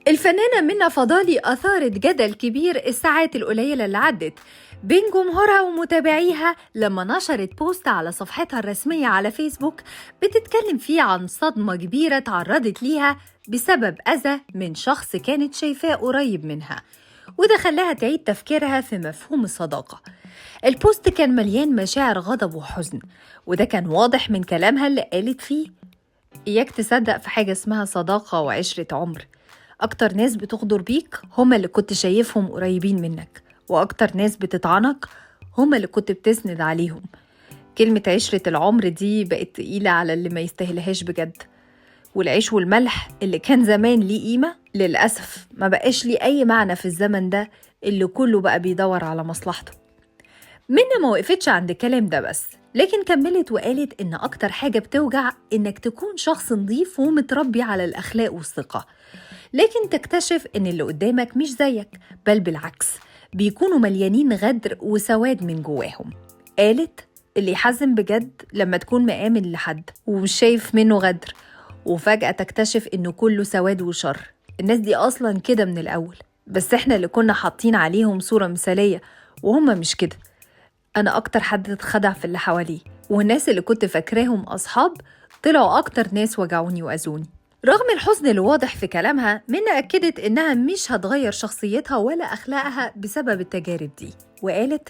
الفنانة منى فضالي أثارت جدل كبير الساعات القليلة اللي عدت بين جمهورها ومتابعيها لما نشرت بوست على صفحتها الرسمية على فيسبوك بتتكلم فيه عن صدمة كبيرة تعرضت ليها بسبب أذى من شخص كانت شايفاه قريب منها، وده خلاها تعيد تفكيرها في مفهوم الصداقة. البوست كان مليان مشاعر غضب وحزن، وده كان واضح من كلامها اللي قالت فيه: إياك تصدق في حاجة اسمها صداقة وعشرة عمر. أكتر ناس بتغدر بيك هما اللي كنت شايفهم قريبين منك، وأكتر ناس بتطعنك هما اللي كنت بتسند عليهم. كلمة عشرة العمر دي بقت تقيلة على اللي ما يستاهلهاش بجد، والعيش والملح اللي كان زمان ليه قيمة للأسف ما بقاش ليه أي معنى في الزمن ده اللي كله بقى بيدور على مصلحته. منى ما وقفتش عند الكلام ده بس، لكن كملت وقالت إن أكتر حاجة بتوجع إنك تكون شخص نظيف ومتربي على الأخلاق والثقة، لكن تكتشف إن اللي قدامك مش زيك، بل بالعكس بيكونوا مليانين غدر وسواد من جواهم. قالت: اللي يحزن بجد لما تكون مآمن لحد ومش شايف منه غدر، وفجأة تكتشف إنه كله سواد وشر. الناس دي أصلاً كده من الأول، بس إحنا اللي كنا حاطين عليهم صورة مثالية وهم مش كده. أنا أكتر حد اتخدع في اللي حواليه، والناس اللي كنت فاكراهم أصحاب طلعوا أكتر ناس وجعوني وأذوني. رغم الحزن اللي واضح في كلامها، منى أكدت إنها مش هتغير شخصيتها ولا أخلاقها بسبب التجارب دي، وقالت: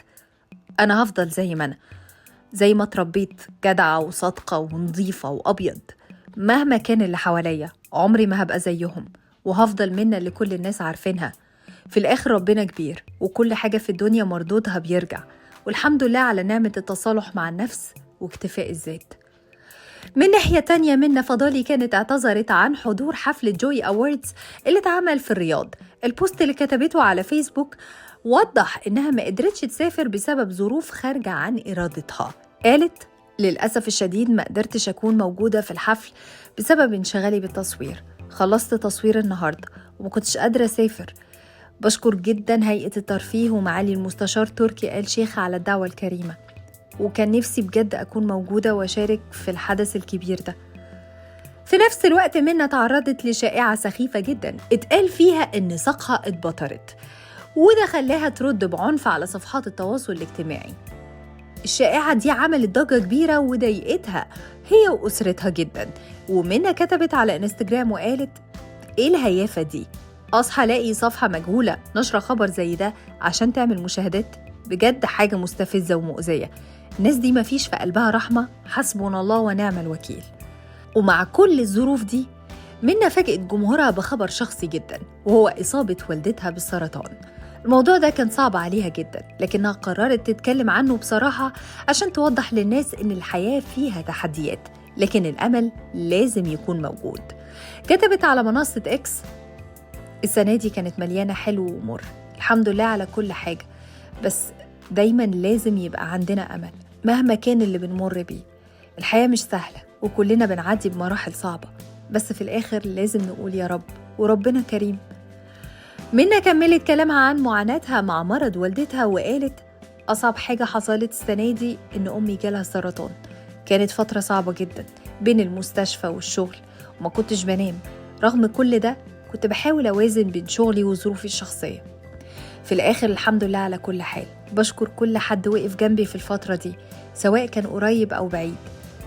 أنا هفضل زي ما اتربيت، جدعة وصادقة ونظيفة وأبيض. مهما كان اللي حواليا عمري ما هبقى زيهم، وهفضل منى اللي كل الناس عارفينها. في الآخر ربنا كبير، وكل حاجة في الدنيا مردودها بيرجع، والحمد لله على نعمة التصالح مع النفس واكتفاء الذات. من ناحية تانية، منى فضالي كانت اعتذرت عن حضور حفل جوي أواردز اللي اتعمل في الرياض. البوست اللي كتبته على فيسبوك وضح إنها ما قدرتش تسافر بسبب ظروف خارجة عن إرادتها. قالت: للأسف الشديد ما قدرتش أكون موجودة في الحفل بسبب انشغالي بالتصوير. خلصت تصوير النهاردة وما كنتش قادرة أسافر. بشكر جدا هيئة الترفيه ومعالي المستشار تركي آل شيخ على الدعوة الكريمة، وكان نفسي بجد أكون موجودة وأشارك في الحدث الكبير ده. في نفس الوقت منى تعرضت لشائعة سخيفة جدا اتقال فيها إن ساقها اتبطرت، وده خلاها ترد بعنف على صفحات التواصل الاجتماعي. الشائعة دي عملت ضجة كبيرة وضايقتها هي وأسرتها جدا، ومنى كتبت على انستجرام وقالت: إيه الهيافة دي؟ أصحى ألاقي صفحة مجهولة نشرة خبر زي ده عشان تعمل مشاهدات؟ بجد حاجة مستفزة ومؤذية. الناس دي مفيش في قلبها رحمة، حسبنا الله ونعم الوكيل. ومع كل الظروف دي، منى فاجأت جمهورها بخبر شخصي جدا، وهو إصابة والدتها بالسرطان. الموضوع ده كان صعب عليها جدا، لكنها قررت تتكلم عنه بصراحة عشان توضح للناس إن الحياة فيها تحديات، لكن الأمل لازم يكون موجود. كتبت على منصة إكس: السنة دي كانت مليانة حلو ومر، الحمد لله على كل حاجة، بس دايما لازم يبقى عندنا أمل مهما كان اللي بنمر بيه. الحياة مش سهلة وكلنا بنعدي بمراحل صعبة، بس في الآخر لازم نقول يا رب، وربنا كريم. منى كملت كلامها عن معاناتها مع مرض والدتها وقالت: أصعب حاجة حصلت السنة دي إن أمي جالها سرطان. كانت فترة صعبة جدا بين المستشفى والشغل، وما كنتش بنام. رغم كل ده كنت بحاول أوازن بين شغلي وظروفي الشخصية. في الآخر الحمد لله على كل حال. بشكر كل حد وقف جنبي في الفترة دي، سواء كان قريب أو بعيد.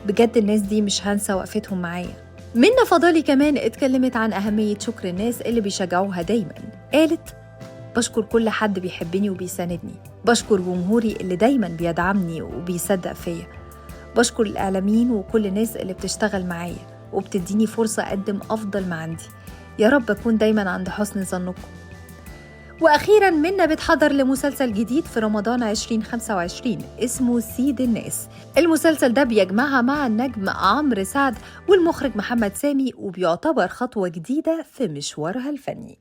بجد الناس دي مش هنسى وقفتهم معايا. منى فضالي كمان اتكلمت عن أهمية شكر الناس اللي بيشجعوها دايما. قالت: بشكر كل حد بيحبني وبيساندني، بشكر جمهوري اللي دايما بيدعمني وبيصدق فيا، بشكر الإعلاميين وكل الناس اللي بتشتغل معايا وبتديني فرصة أقدم أفضل ما عندي. يا رب أكون دايما عند حسن ظنكم. وأخيراً، منى بتحضر لمسلسل جديد في رمضان 2025 اسمه سيد الناس. المسلسل ده بيجمعها مع النجم عمرو سعد والمخرج محمد سامي، وبيعتبر خطوة جديدة في مشوارها الفني.